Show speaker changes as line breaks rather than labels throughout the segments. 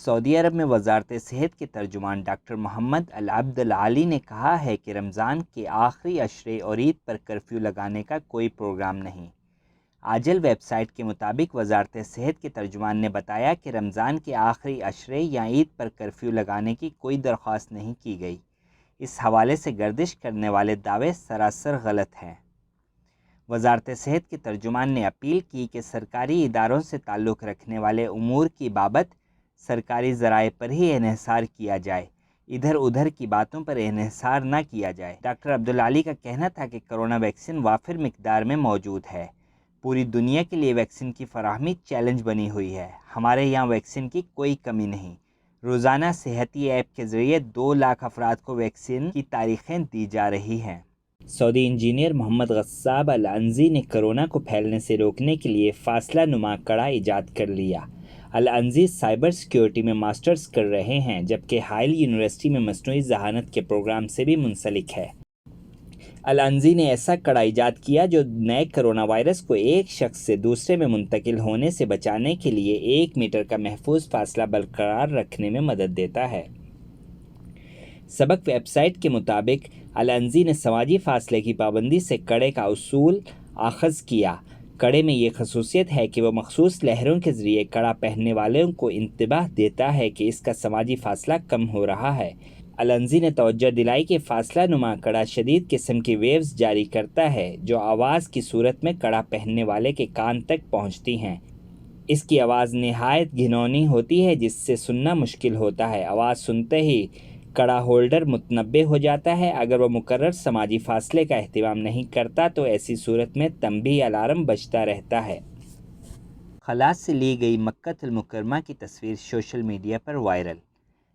سعودی عرب میں وزارت صحت کے ترجمان ڈاکٹر محمد العبد العالی نے کہا ہے کہ رمضان کے آخری عشرے اور عید پر کرفیو لگانے کا کوئی پروگرام نہیں۔ آجل ویب سائٹ کے مطابق وزارت صحت کے ترجمان نے بتایا کہ رمضان کے آخری عشرے یا عید پر کرفیو لگانے کی کوئی درخواست نہیں کی گئی۔ اس حوالے سے گردش کرنے والے دعوے سراسر غلط ہیں۔ وزارت صحت کے ترجمان نے اپیل کی کہ سرکاری اداروں سے تعلق رکھنے والے امور کی بابت سرکاری ذرائع پر ہی انحصار کیا جائے، ادھر ادھر کی باتوں پر انحصار نہ کیا جائے۔ ڈاکٹر عبدالعالی کا کہنا تھا کہ کرونا ویکسین وافر مقدار میں موجود ہے۔ پوری دنیا کے لیے ویکسین کی فراہمی چیلنج بنی ہوئی ہے۔ ہمارے یہاں ویکسین کی کوئی کمی نہیں۔ روزانہ صحتی ایپ کے ذریعے 2 لاکھ افراد کو ویکسین کی تاریخیں دی جا رہی ہیں۔ سعودی انجینئر محمد غصاب العنزی نے کرونا کو پھیلنے سے روکنے کے لیے فاصلہ نما کڑا ایجاد کر لیا۔ العنزی سائبر سیکیورٹی میں ماسٹرز کر رہے ہیں، جبکہ ہائل یونیورسٹی میں مصنوعی ذہانت کے پروگرام سے بھی منسلک ہے۔ العنزی نے ایسا کڑا ایجاد کیا جو نئے کرونا وائرس کو ایک شخص سے دوسرے میں منتقل ہونے سے بچانے کے لیے 1 میٹر کا محفوظ فاصلہ برقرار رکھنے میں مدد دیتا ہے۔ سبق ویب سائٹ کے مطابق العنزی نے سماجی فاصلے کی پابندی سے کڑے کا اصول اخذ کیا۔ کڑے میں یہ خصوصیت ہے کہ وہ مخصوص لہروں کے ذریعے کڑا پہننے والوں کو انتباہ دیتا ہے کہ اس کا سماجی فاصلہ کم ہو رہا ہے۔ العنزی نے توجہ دلائی کہ فاصلہ نما کڑا شدید قسم کی ویوز جاری کرتا ہے جو آواز کی صورت میں کڑا پہننے والے کے کان تک پہنچتی ہیں۔ اس کی آواز نہایت گھناؤنی ہوتی ہے جس سے سننا مشکل ہوتا ہے۔ آواز سنتے ہی کڑا ہولڈر متنبہ ہو جاتا ہے۔ اگر وہ مقرر سماجی فاصلے کا اہتمام نہیں کرتا تو ایسی صورت میں تنبیہ الارم بجتا رہتا ہے۔ خلا سے لی گئی مکہ المکرمہ کی تصویر سوشل میڈیا پر وائرل۔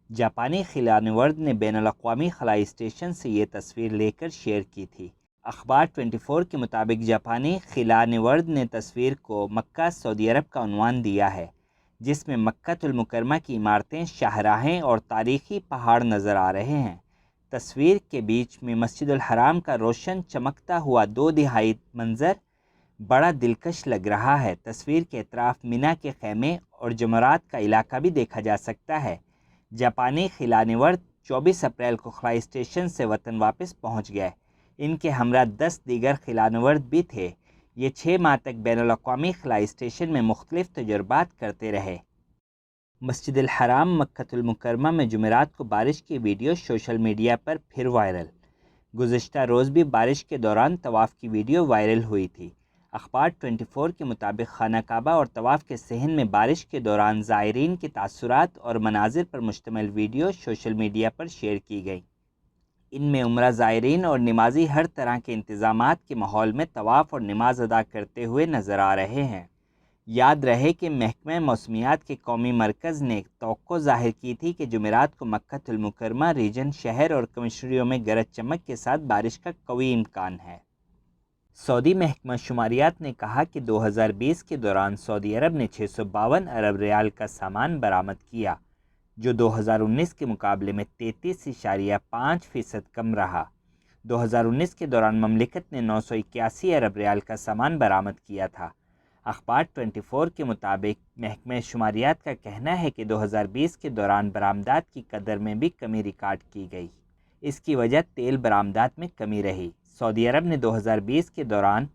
جاپانی خلا نورد نے بین الاقوامی خلائی اسٹیشن سے یہ تصویر لے کر شیئر کی تھی۔ اخبار 24 کے مطابق جاپانی خلا نورد نے تصویر کو مکہ سعودی عرب کا عنوان دیا ہے، جس میں مکہ المکرمہ کی عمارتیں، شاہراہیں اور تاریخی پہاڑ نظر آ رہے ہیں۔ تصویر کے بیچ میں مسجد الحرام کا روشن چمکتا ہوا 2 دہائی منظر بڑا دلکش لگ رہا ہے۔ تصویر کے اطراف مینا کے خیمے اور جمرات کا علاقہ بھی دیکھا جا سکتا ہے۔ جاپانی خلا نورد 24 اپریل کو خلائی اسٹیشن سے وطن واپس پہنچ گئے۔ ان کے ہمراہ 10 دیگر خلا نورد بھی تھے۔ یہ 6 ماہ تک بین الاقوامی خلائی اسٹیشن میں مختلف تجربات کرتے رہے۔ مسجد الحرام مکہ المکرمہ میں جمعرات کو بارش کی ویڈیو سوشل میڈیا پر پھر وائرل۔ گزشتہ روز بھی بارش کے دوران طواف کی ویڈیو وائرل ہوئی تھی۔ اخبار 24 کے مطابق خانہ کعبہ اور طواف کے صحن میں بارش کے دوران زائرین کے تاثرات اور مناظر پر مشتمل ویڈیو سوشل میڈیا پر شیئر کی گئی۔ ان میں عمرہ زائرین اور نمازی ہر طرح کے انتظامات کے ماحول میں طواف اور نماز ادا کرتے ہوئے نظر آ رہے ہیں۔ یاد رہے کہ محکمہ موسمیات کے قومی مرکز نے توقع ظاہر کی تھی کہ جمعرات کو مکہ المکرمہ ریجن، شہر اور کمشنریوں میں گرج چمک کے ساتھ بارش کا قوی امکان ہے۔ سعودی محکمہ شماریات نے کہا کہ 2020 کے دوران سعودی عرب نے 652 ارب ریال کا سامان برآمد کیا، جو 2019 کے مقابلے میں 33.5% کم رہا۔ 2019 کے دوران مملکت نے 981 ارب ریال کا سامان برآمد کیا تھا۔ اخبار 24 کے مطابق محکمہ شماریات کا کہنا ہے کہ 2020 کے دوران برآمدات کی قدر میں بھی کمی ریکارڈ کی گئی۔ اس کی وجہ تیل برآمدات میں کمی رہی۔ سعودی عرب نے 2020 کے دوران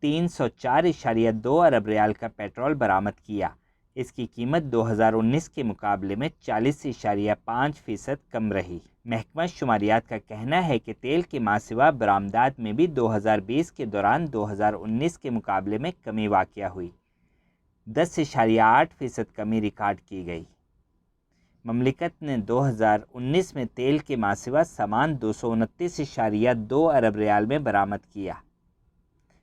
304.2 ارب ریال کا پیٹرول برآمد کیا۔ اس کی قیمت 2019 کے مقابلے میں 40.5% کم رہی۔ محکمہ شماریات کا کہنا ہے کہ تیل کے ماسوا برآمدات میں بھی 2020 کے دوران 2019 کے مقابلے میں کمی واقع ہوئی، 10.8% کمی ریکارڈ کی گئی۔ مملکت نے 2019 میں تیل کے ماسوا سامان 229.2 ارب ریال میں برآمد کیا،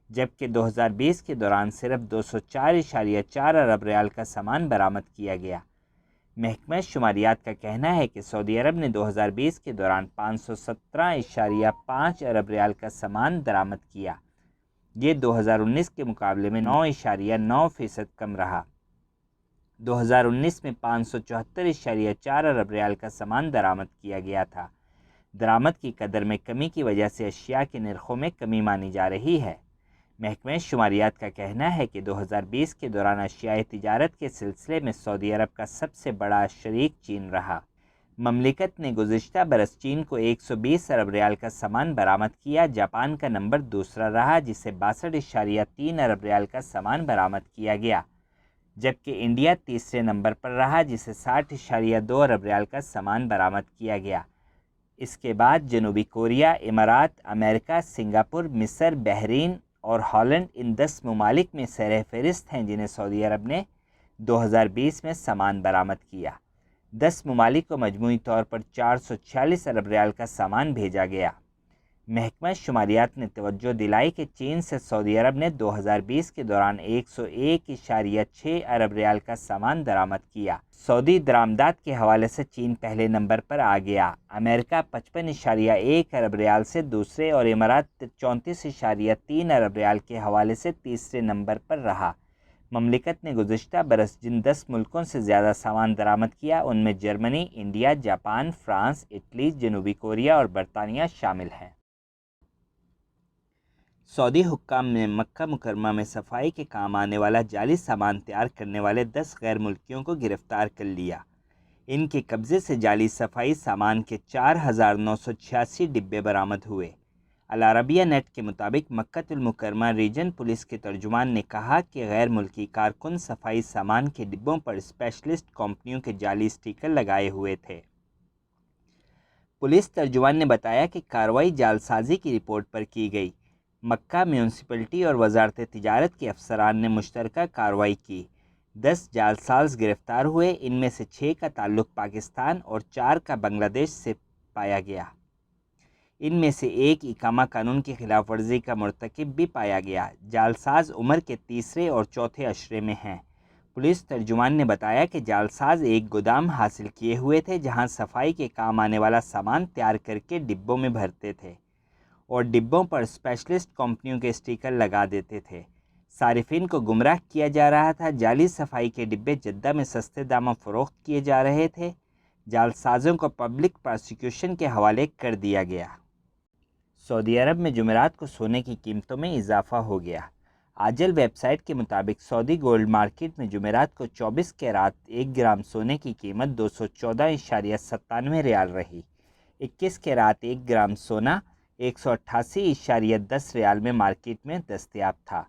جبکہ 2020 کے دوران صرف 204.4 ارب ریال کا سامان برآمد کیا گیا۔ محکمہ شماریات کا کہنا ہے کہ سعودی عرب نے 2020 کے دوران 517.5 ارب ریال کا سامان درآمد کیا۔ یہ 2019 کے مقابلے میں 9.9% کم رہا۔ 2019 میں 574.4 ارب ریال کا سامان درآمد کیا گیا تھا۔ درآمد کی قدر میں کمی کی وجہ سے اشیاء کے نرخوں میں کمی مانی جا رہی ہے۔ محکمہ شماریات کا کہنا ہے کہ 2020 کے دوران اشیاء تجارت کے سلسلے میں سعودی عرب کا سب سے بڑا شریک چین رہا۔ مملکت نے گزشتہ برس چین کو 120 ارب ریال کا سامان برآمد کیا۔ جاپان کا نمبر دوسرا رہا جسے 62.3 ارب ریال کا سامان برآمد کیا گیا، جبکہ انڈیا تیسرے نمبر پر رہا جسے 60.2 ارب ریال کا سامان برآمد کیا گیا۔ اس کے بعد جنوبی کوریا، امارات، امریکہ، سنگاپور، مصر، بحرین اور ہالینڈ ان 10 ممالک میں سر فہرست ہیں جنہیں سعودی عرب نے 2020 میں سامان برآمد کیا۔ 10 ممالک کو مجموعی طور پر 446 ارب ریال کا سامان بھیجا گیا۔ محکمہ شماریات نے توجہ دلائی کہ چین سے سعودی عرب نے 2020 کے دوران 101.6 ارب ریال کا سامان درآمد کیا۔ سعودی درآمدات کے حوالے سے چین پہلے نمبر پر آ گیا۔ امریکہ 55.1 ارب ریال سے دوسرے اور امارات 34.3 ارب ریال کے حوالے سے تیسرے نمبر پر رہا۔ مملکت نے گزشتہ برس جن 10 ملکوں سے زیادہ سامان درآمد کیا ان میں Germany, India, Japan, France, Italy, جنوبی کوریا اور برطانیہ شامل ہیں۔ سعودی حکام نے مکہ مکرمہ میں صفائی کے کام آنے والا جعلی سامان تیار کرنے والے 10 غیر ملکیوں کو گرفتار کر لیا۔ ان کے قبضے سے جعلی صفائی سامان کے 4,986 ڈبے برآمد ہوئے۔ العربیہ نیٹ کے مطابق مکہ المکرمہ ریجن پولیس کے ترجمان نے کہا کہ غیر ملکی کارکن صفائی سامان کے ڈبوں پر اسپیشلسٹ کمپنیوں کے جعلی اسٹیکر لگائے ہوئے تھے۔ پولیس ترجمان نے بتایا کہ کارروائی جعلسازی کی رپورٹ پر کی گئی۔ مکہ میونسپلٹی اور وزارت تجارت کے افسران نے مشترکہ کارروائی کی۔ 10 جعلساز گرفتار ہوئے، ان میں سے 6 کا تعلق پاکستان اور 4 کا بنگلہ دیش سے پایا گیا۔ ان میں سے ایک اقامہ قانون کی خلاف ورزی کا مرتکب بھی پایا گیا۔ جعلساز عمر کے تیسرے اور چوتھے عشرے میں ہیں۔ پولیس ترجمان نے بتایا کہ جعلساز ایک گودام حاصل کیے ہوئے تھے جہاں صفائی کے کام آنے والا سامان تیار کر کے ڈبوں میں بھرتے تھے اور ڈبوں پر اسپیشلسٹ کمپنیوں کے اسٹیکر لگا دیتے تھے۔ صارفین کو گمراہ کیا جا رہا تھا۔ جعلی صفائی کے ڈبے جدہ میں سستے داموں فروخت کیے جا رہے تھے۔ جعلسازوں کو پبلک پراسیکیوشن کے حوالے کر دیا گیا۔ سعودی عرب میں جمعرات کو سونے کی قیمتوں میں اضافہ ہو گیا۔ آجل ویب سائٹ کے مطابق سعودی گولڈ مارکیٹ میں جمعرات کو 24 کیرات 1 گرام سونے کی قیمت 214.97 ریال رہی۔ 21 کیرات 1 گرام سونا 188.10 ریال میں مارکیٹ میں دستیاب تھا۔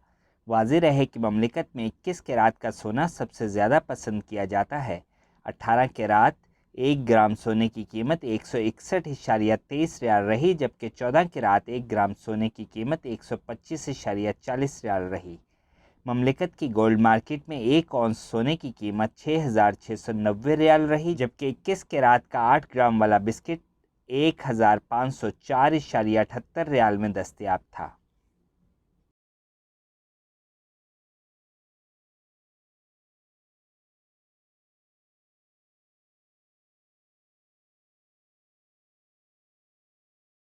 واضح رہے کہ مملکت میں 21 کیرات کا سونا سب سے زیادہ پسند کیا جاتا ہے۔ 18 کیرات 1 گرام سونے کی قیمت 161.23 ریال رہی، جبکہ 14 کیرات 1 گرام سونے کی قیمت 125.40 ریال رہی۔ مملکت کی گولڈ مارکیٹ میں 1 اونس سونے کی قیمت 6,690 ریال رہی، جبکہ 21 کیرات کا 8 گرام والا بسکٹ 1,504.78 ریال میں دستیاب تھا۔